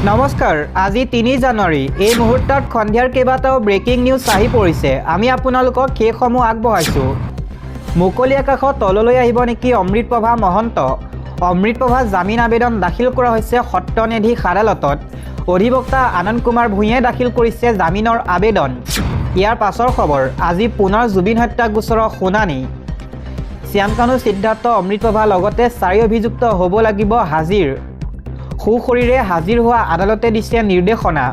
নমস্কাৰ আজি ৩ জানুৱাৰী এই মুহূৰ্তত খন্দিয়াৰ কেইবাটাও ব্ৰেকিং নিউজ আহি পৰিছে আমি আপোনালোকক সেইসমূহ আগবঢ়াইছোঁ মুকলি আকাশত তললৈ আহিব নেকি অমৃতপ্ৰভা মহন্ত অমৃতপ্ৰভা জামিন আবেদন দাখিল কৰা হৈছে সত্ৰ ন্যায়াধীশ আদালতত অধিবক্তা আনন্দ কুমাৰ ভূঞাই দাখিল কৰিছে জামিনৰ আবেদন ইয়াৰ পাছৰ খবৰ আজি পুনৰ জুবিন হত্যা গোচৰৰ শুনানি শ্যামকানু সিদ্ধাৰ্থ অমৃতপ্ৰভা লগতে 4 অভিযুক্ত হ'ব লাগিব হাজিৰ সুশৰীৰে হাজিৰ হোৱা আদালতে দিছে নিৰ্দেশনা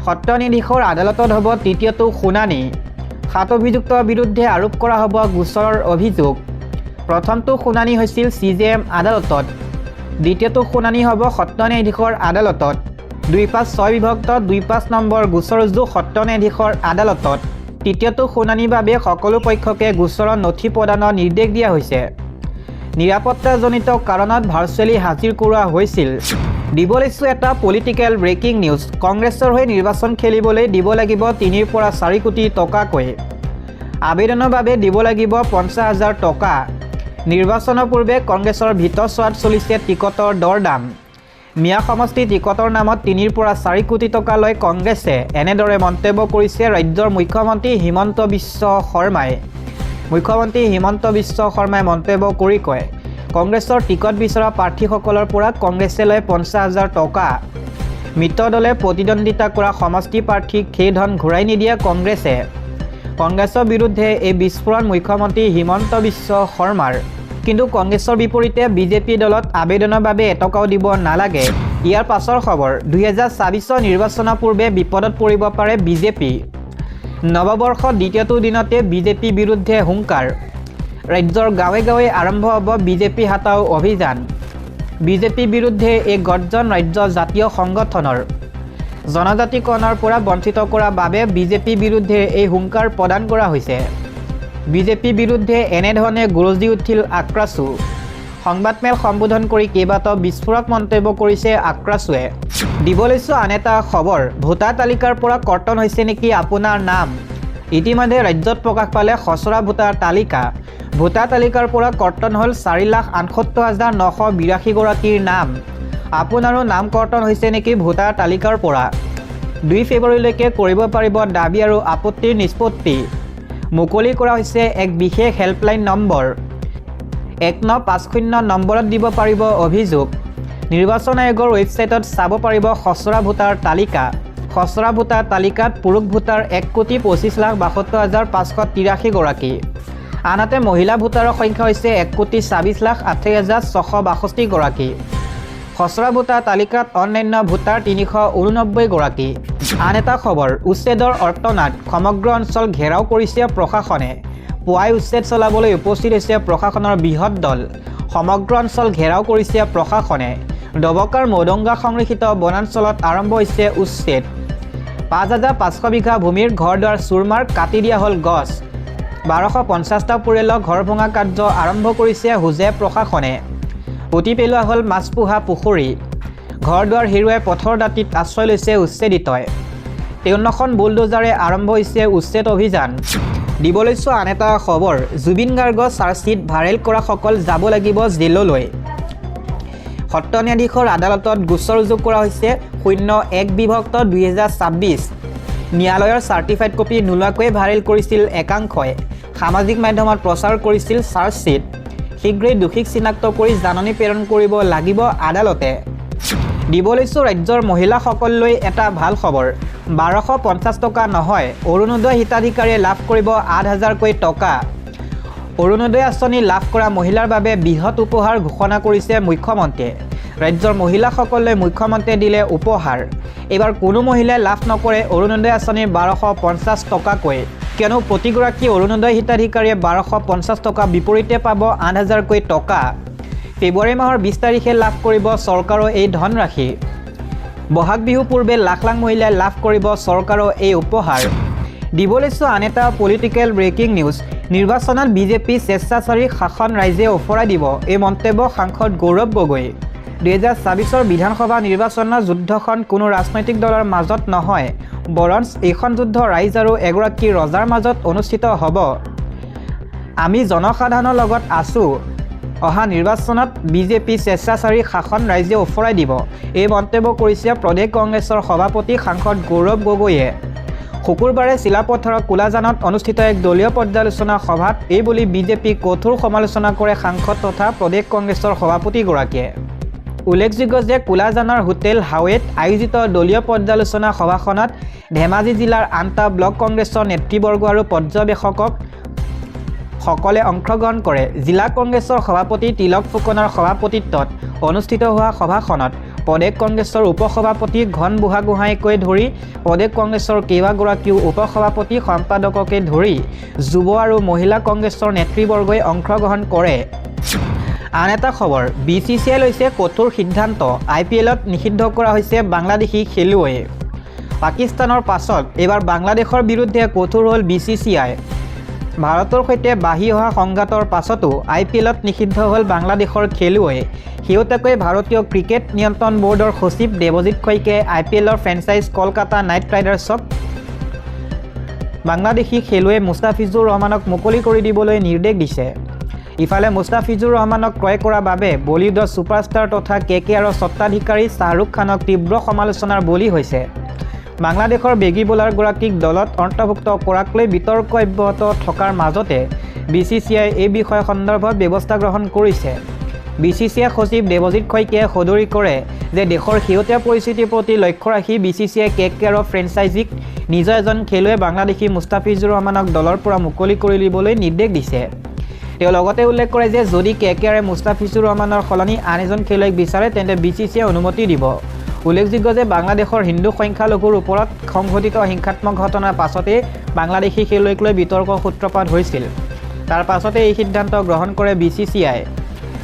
সত্ৰ ন্যায়াধীশৰ আদালতত হ'ব তৃতীয়টো শুনানি 7 অভিযুক্তৰ বিৰুদ্ধে আৰোপ কৰা হ'ব গোচৰৰ অভিযোগ প্ৰথমটো শুনানি হৈছিল CJM আদালতত দ্বিতীয়টো শুনানি হ'ব সত্ৰ ন্যায়াধীশৰ আদালতত 256 বিভক্ত 25 নম্বৰ গোচৰ ৰুজু সত্ৰ ন্যায়াধীশৰ আদালতত তৃতীয়টো শুনানিৰ বাবে সকলো পক্ষকে গোচৰৰ নথি প্ৰদানৰ নিৰ্দেশ দিয়া হৈছে নিৰাপত্তাজনিত কাৰণত ভাৰ্চুৱেলি হাজিৰ কৰোৱা হৈছিল দিব লৈছোঁ এটা পলিটিকেল ব্ৰেকিং নিউজ কংগ্ৰেছৰ হৈ নিৰ্বাচন খেলিবলৈ দিব লাগিব 3 পৰা 4 কোটি টকাকৈ আবেদনৰ বাবে দিব লাগিব 50,000 টকা নিৰ্বাচনৰ পূৰ্বে কংগ্ৰেছৰ ভিতৰ চোৱাত চলিছে টিকটৰ দৰদাম মিয়া সমষ্টি টিকটৰ নামত 3 পৰা 4 কোটি টকা লৈ কংগ্ৰেছে এনেদৰে মন্তব্য কৰিছে ৰাজ্যৰ মুখ্যমন্ত্ৰী হিমন্ত বিশ্ব শৰ্মাই মন্তব্য কৰি কয় কংগ্ৰেছৰ টিকট বিচৰা প্ৰাৰ্থীসকলৰ পৰা কংগ্ৰেছে লয় 50,000 টকা মিত্ৰ দলে প্ৰতিদ্বন্দ্বিতা কৰা সমষ্টি প্ৰাৰ্থীক সেই ধন ঘূৰাই নিদিয়া কংগ্ৰেছৰ বিৰুদ্ধে এই বিস্ফোৰণ মুখ্যমন্ত্ৰী হিমন্ত বিশ্ব শৰ্মাৰ কিন্তু কংগ্ৰেছৰ বিপৰীতে বিজেপি দলত আবেদনৰ বাবে এটকাও দিব নালাগে ইয়াৰ পাছৰ খবৰ 2024 নিৰ্বাচনৰ পূৰ্বে বিপদত পৰিব পাৰে বিজেপি নৱবৰ্ষৰ দ্বিতীয়টো দিনতে বিজেপি বিৰুদ্ধে হুংকাৰ ৰাজ্যৰ গাঁৱে গাঁৱে আৰম্ভ হ'ব বিজেপি হাতাও অভিযান বিজেপি বিৰুদ্ধে এক গৰ্জন ৰাজ্য জাতীয় সংগঠনৰ জনজাতিকৰণৰ পৰা বঞ্চিত কৰাৰ বাবে বিজেপি বিৰুদ্ধে এই হুংকাৰ প্ৰদান কৰা হৈছে বিজেপি বিৰুদ্ধে এনেধৰণে গৰজি উঠিল আক্ৰাছু সংবাদমেল সম্বোধন কৰি কেইবাটাও বিস্ফোৰক মন্তব্য কৰিছে আক্ৰাছুৱে দিব লৈছোঁ আন এটা খবৰ ভোটাৰ তালিকাৰ পৰা কৰ্তন হৈছে নেকি আপোনাৰ নাম ইতিমধ্যে ৰাজ্যত প্ৰকাশ পালে খচৰা ভোটাৰ তালিকাৰ পৰা কৰ্তন হ'ল 4,68,982 গৰাকীৰ নাম আপোনাৰো নাম কৰ্তন হৈছে নেকি ভোটাৰ তালিকাৰ পৰা 2 ফেব্ৰুৱাৰীলৈকে কৰিব পাৰিব দাবী আৰু আপত্তিৰ নিষ্পত্তি মুকলি কৰা হৈছে এক বিশেষ হেল্পলাইন নম্বৰ 1950 নম্বৰত দিব পাৰিব অভিযোগ নিৰ্বাচন আয়োগৰ ৱেবছাইটত চাব পাৰিব খচৰা ভোটাৰ তালিকাত পুৰুষ ভোটাৰ 1,25,72,583 গৰাকী আনহাতে মহিলা ভোটাৰৰ সংখ্যা হৈছে 1,26,80,662 গৰাকী খচৰা ভোটাৰ তালিকাত অন্যান্য ভোটাৰ 389 গৰাকী আন এটা খবৰ উচ্ছেদৰ অৰ্তনাদ সমগ্ৰ অঞ্চল ঘেৰাও কৰিছে প্ৰশাসনে পুৱাই উচ্ছেদ চলাবলৈ উপস্থিত হৈছে প্ৰশাসনৰ বৃহৎ দল সমগ্ৰ অঞ্চল ঘেৰাও কৰিছে প্ৰশাসনে ডবকাৰ মৌদংগা সংৰক্ষিত বনাঞ্চলত আৰম্ভ হৈছে উচ্ছেদ 5,500 বিঘা ভূমিৰ ঘৰ দুৱাৰ চুৰমাৰ কাটি দিয়া হ'ল গছ 1250টা পৰিয়ালৰ ঘৰ ভঙা কাৰ্য আৰম্ভ কৰিছে হুজে প্ৰশাসনে পুতি পেলোৱা হ'ল মাছ পোহা পুখুৰী ঘৰ দুৱাৰ হেৰুৱাই পথৰ দাঁতিত আশ্ৰয় লৈছে উচ্ছেদিতই 53খন বুলডোজাৰে আৰম্ভ হৈছে উচ্ছেদ অভিযান দিব লৈছোঁ আন এটা খবৰ জুবিন গাৰ্গৰ চাৰ্জশ্বিট ভাইৰেল কৰাসকল যাব লাগিব জেললৈ সত্ৰ ন্যায়াধীশৰ আদালতত গোচৰ ৰুজু কৰা হৈছে 01 বিভক্ত 2026 ন্যায়ালয়ৰ চাৰ্টিফাইড কপি নোলোৱাকৈ ভাইৰেল কৰিছিল একাংশই সামাজিক মাধ্যমত প্ৰচাৰ কৰিছিল চাৰ্জশ্বিট শীঘ্ৰেই দোষীক চিনাক্ত কৰি জাননী প্ৰেৰণ কৰিব লাগিব আদালতে দিব লৈছোঁ ৰাজ্যৰ মহিলাসকললৈ এটা ভাল খবৰ 1250 টকা নহয় অৰুণোদয় হিতাধিকাৰীয়ে লাভ কৰিব 8,000কৈ টকা অৰুণোদয় আঁচনি লাভ কৰা মহিলাৰ বাবে বৃহৎ উপহাৰ ঘোষণা কৰিছে মুখ্যমন্ত্ৰীয়ে ৰাজ্যৰ মহিলাসকললৈ মুখ্যমন্ত্ৰীয়ে দিলে উপহাৰ এইবাৰ কোনো মহিলাই লাভ নকৰে অৰুণোদয় আঁচনিৰ 1250 টকাকৈ কিয়নো প্ৰতিগৰাকী অৰুণোদয় হিতাধিকাৰীয়ে 1250 টকা বিপৰীতে পাব 8,000কৈ টকা ফেব্ৰুৱাৰী মাহৰ 20 তাৰিখে লাভ কৰিব চৰকাৰৰ এই ধনৰাশি বহাগ বিহু পূৰ্বে লাখ লাখ মহিলাই লাভ কৰিব চৰকাৰৰ এই উপহাৰ দিব লৈছোঁ আন এটা পলিটিকেল ব্ৰেকিং নিউজ নিৰ্বাচনত বিজেপি স্বেচ্ছাচাৰী শাসন ৰাইজে ওফৰাই দিব এই মন্তব্য সাংসদ গৌৰৱ গগৈ 2024 বিধানসভা নিৰ্বাচনৰ যুদ্ধখন কোনো ৰাজনৈতিক দলৰ মাজত নহয় বৰঞ্চ এইখন যুদ্ধ ৰাইজ আৰু এগৰাকী ৰজাৰ মাজত অনুষ্ঠিত হ'ব আমি জনসাধাৰণৰ লগত আছোঁ অহা নিৰ্বাচনত বিজেপি স্বেচ্ছাচাৰী শাসন ৰাইজে ওফৰাই দিব এই মন্তব্য কৰিছে প্ৰদেশ কংগ্ৰেছৰ সভাপতি সাংসদ গৌৰৱ গগৈয়ে শুকুৰবাৰে চিলাপথাৰৰ কোলাজানত অনুষ্ঠিত এক দলীয় পৰ্যালোচনা সভাত এই বুলি বিজেপিক কঠোৰ সমালোচনা কৰে সাংসদ তথা প্ৰদেশ কংগ্ৰেছৰ সভাপতিগৰাকীয়ে উল্লেখযোগ্য যে কোলাজানৰ হোটেল হাৱেত আয়োজিত দলীয় পৰ্যালোচনা সভাখনত ধেমাজি জিলাৰ আনটা ব্লক কংগ্ৰেছৰ নেতৃবৰ্গ আৰু পৰ্যবেক্ষক সকলে অংশগ্ৰহণ কৰে জিলা কংগ্ৰেছৰ সভাপতি তিলক ফুকনৰ সভাপতিত্বত অনুষ্ঠিত হোৱা সভাখনত প্ৰদেশ কংগ্ৰেছৰ উপসভাপতি ঘন বুঢ়াগোহাঁইকে ধৰি প্ৰদেশ কংগ্ৰেছৰ কেইবাগৰাকীও উপসভাপতি সম্পাদককে ধৰি যুৱ আৰু মহিলা কংগ্ৰেছৰ নেতৃবৰ্গই অংশগ্ৰহণ কৰে আন এটা খবৰ BCCI লৈছে কঠোৰ সিদ্ধান্ত IPLত নিষিদ্ধ কৰা হৈছে বাংলাদেশী খেলুৱৈ পাকিস্তানৰ পাছত এবাৰ বাংলাদেশৰ বিৰুদ্ধে কঠোৰ হ'ল BCCI ভাৰতৰ সৈতে বাঢ়ি অহা সংঘাতৰ পাছতো IPLত নিষিদ্ধ হ'ল বাংলাদেশৰ খেলুৱৈ শেহতীয়াকৈ ভাৰতীয় ক্ৰিকেট নিয়ন্ত্ৰণ বৰ্ডৰ সচিব দেৱজিৎ শইকীয়াই IPLৰ ফ্ৰেঞ্চাইজ কলকাতা নাইট ৰাইডাৰ্ছক বাংলাদেশী খেলুৱৈ মুস্তাফিজুৰ ৰহমানক মুকলি কৰি দিবলৈ নিৰ্দেশ দিছে ইফালে মুস্তাফিজুৰ ৰহমানক ক্ৰয় কৰাৰ বাবে বলিউডৰ ছুপাৰষ্টাৰ তথা KKRৰ স্বত্বাধিকাৰী শ্বাহৰুখ খানক তীব্ৰ সমালোচনাৰ বলি হৈছে বাংলাদেশৰ বেগী বলাৰগৰাকীক দলত অন্তৰ্ভুক্ত কৰাক লৈ বিতৰ্ক অব্যাহত থকাৰ মাজতে BCCI এই বিষয় সন্দৰ্ভত ব্যৱস্থা গ্ৰহণ কৰিছে BCCI সচিব দেৱজিৎ শইকীয়াই সদৰি কৰে যে দেশৰ শেহতীয়া পৰিস্থিতিৰ প্ৰতি লক্ষ্য ৰাখি BCCI KKRৰ ফ্ৰেঞ্চাইজিক নিজৰ এজন খেলুৱৈ বাংলাদেশী মুস্তাফিজুৰ ৰহমানক দলৰ পৰা মুকলি কৰি দিবলৈ নিৰ্দেশ দিছে তেওঁ লগতে উল্লেখ কৰে যে যদি KKRে মুস্তাফিজুৰ ৰহমানৰ সলনি আন এজন খেলুৱৈক বিচাৰে তেন্তে BCCI অনুমতি দিব উল্লেখযোগ্য যে বাংলাদেশৰ হিন্দু সংখ্যালঘুৰ ওপৰত সংঘটিত হিংসাত্মক ঘটনাৰ পাছতে বাংলাদেশী খেলুৱৈক লৈ বিতৰ্কৰ সূত্ৰপাত হৈছিল তাৰ পাছতে এই সিদ্ধান্ত গ্ৰহণ কৰে BCCI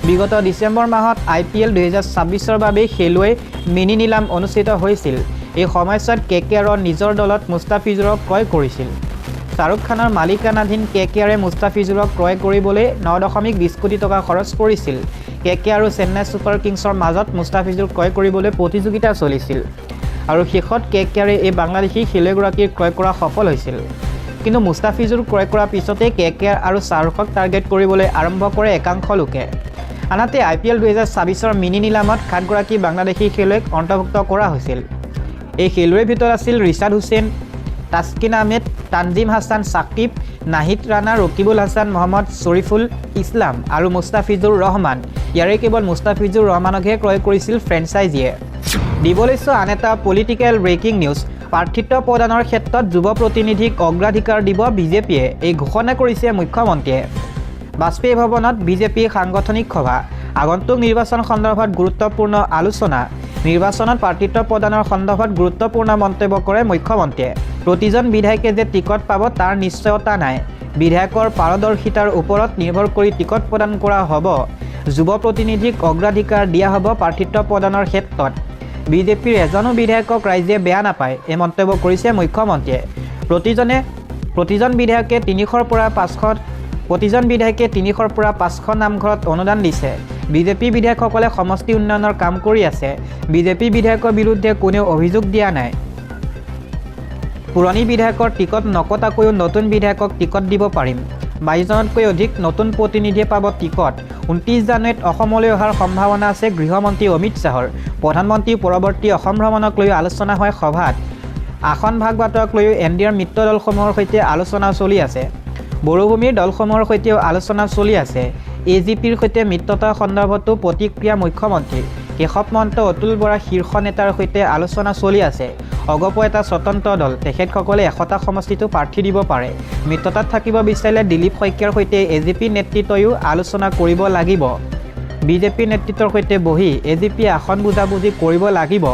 বিগত ডিচেম্বৰ মাহত IPL 2026ৰ বাবে খেলুৱৈ মিনি নিলাম অনুষ্ঠিত হৈছিল এই সময়ছোৱাত KKRৰ নিজৰ দলত মুস্তাফিজুৰক ক্ৰয় কৰিছিল শ্বাহৰুখ খানৰ মালিকানাধীন KKRে মুস্তাফিজুৰক ক্ৰয় কৰিবলৈ 9.20 কোটি টকা খৰচ কৰিছিল KKR আৰু চেন্নাই ছুপাৰ কিংছৰ মাজত মুস্তাফিজুৰ ক্ৰয় কৰিবলৈ প্ৰতিযোগিতা চলিছিল আৰু শেষত KKRে এই বাংলাদেশী খেলুৱৈগৰাকীক ক্ৰয় কৰা সফল হৈছিল কিন্তু মুস্তাফিজুৰ ক্ৰয় কৰাৰ পিছতে KKR আৰু শ্বাহৰুখক টাৰ্গেট কৰিবলৈ আৰম্ভ কৰে একাংশ লোকে আনহাতে IPL 2026ৰ মিনি নিলামত 7গৰাকী বাংলাদেশী খেলুৱৈক অন্তৰ্ভুক্ত কৰা হৈছিল এই খেলুৱৈৰ ভিতৰত আছিল ৰিচাৰ্ড হুছেইন তাস্কিন আহমেদ তানজিম হাছান সাকিব নাহিদ ৰাণা ৰকিবুল হাছান মহম্মদ শৰীফুল ইছলাম আৰু মুস্তাফিজুৰ ৰহমান ইয়াৰে কেৱল মুস্তাফিজুৰ ৰহমানকহে ক্ৰয় কৰিছিল ফ্ৰেঞ্চাইজিয়ে দিবলৈছো আন এটা পলিটিকেল ব্ৰেকিং নিউজ প্ৰাৰ্থিত্ব প্ৰদানৰ ক্ষেত্ৰত যুৱ প্ৰতিনিধিক অগ্ৰাধিকাৰ দিব বিজেপিয়ে এই ঘোষণা কৰিছে মুখ্যমন্ত্ৰীয়ে বাজপেয়ী ভৱনত বিজেপি সাংগঠনিক সভা আগন্তুক নিৰ্বাচন সন্দৰ্ভত গুৰুত্বপূৰ্ণ আলোচনা নিৰ্বাচনত প্ৰাৰ্থিত্ব প্ৰদানৰ সন্দৰ্ভত গুৰুত্বপূৰ্ণ মন্তব্য কৰে মুখ্যমন্ত্ৰীয়ে প্ৰতিজন বিধায়কে যে টিকট পাব তাৰ নিশ্চয়তা নাই বিধায়কৰ পাৰদৰ্শিতাৰ ওপৰত নিৰ্ভৰ কৰি টিকট প্ৰদান কৰা হ'ব যুৱ প্ৰতিনিধিক অগ্ৰাধিকাৰ দিয়া হ'ব প্ৰাৰ্থিত্ব প্ৰদানৰ ক্ষেত্ৰত বিজেপিৰ এজনো বিধায়কক ৰাইজে বেয়া নাপায় এই মন্তব্য কৰিছে মুখ্যমন্ত্ৰীয়ে প্ৰতিজন বিধায়কে 300ৰ পৰা 500 নামঘৰত অনুদান দিছে বিজেপি বিধায়কসকলে সমষ্টি উন্নয়নৰ কাম কৰি আছে বিজেপি বিধায়কৰ বিৰুদ্ধে কোনেও অভিযোগ দিয়া নাই পুৰণি বিধায়কৰ টিকট নকটাকৈও নতুন বিধায়কক টিকট দিব পাৰিম 22জনতকৈ অধিক নতুন প্ৰতিনিধিয়ে পাব টিকট 29 জানুৱাৰীত অসমলৈ অহাৰ সম্ভাৱনা আছে গৃহমন্ত্ৰী অমিত শ্বাহৰ প্ৰধানমন্ত্ৰী পৰৱৰ্তী অসম ভ্ৰমণক লৈ আলোচনা হয় সভাত আসন ভাগ বাটোৱাক লৈ এনডিএৰ মিত্ৰ দলসমূহৰ সৈতে আলোচনা চলি আছে বড়োভূমিৰ দলসমূহৰ সৈতেও আলোচনা চলি আছে AGPৰ সৈতে মিত্ৰতা সন্দৰ্ভতো প্ৰতিক্ৰিয়া মুখ্যমন্ত্ৰী কেশৱ মহন্ত অতুল বৰা শীৰ্ষ নেতাৰ সৈতে আলোচনা চলি আছে অগপ এটা স্বতন্ত্ৰ দল তেখেতসকলে 100টা সমষ্টিতো প্ৰাৰ্থী দিব পাৰে মিত্ৰতাত থাকিব বিচাৰিলে দিলীপ শইকীয়াৰ সৈতে AGP নেতৃত্বয়ো আলোচনা কৰিব লাগিব বিজেপি নেতৃত্বৰ সৈতে বহি AGP আসন বুজাবুজি কৰিব লাগিব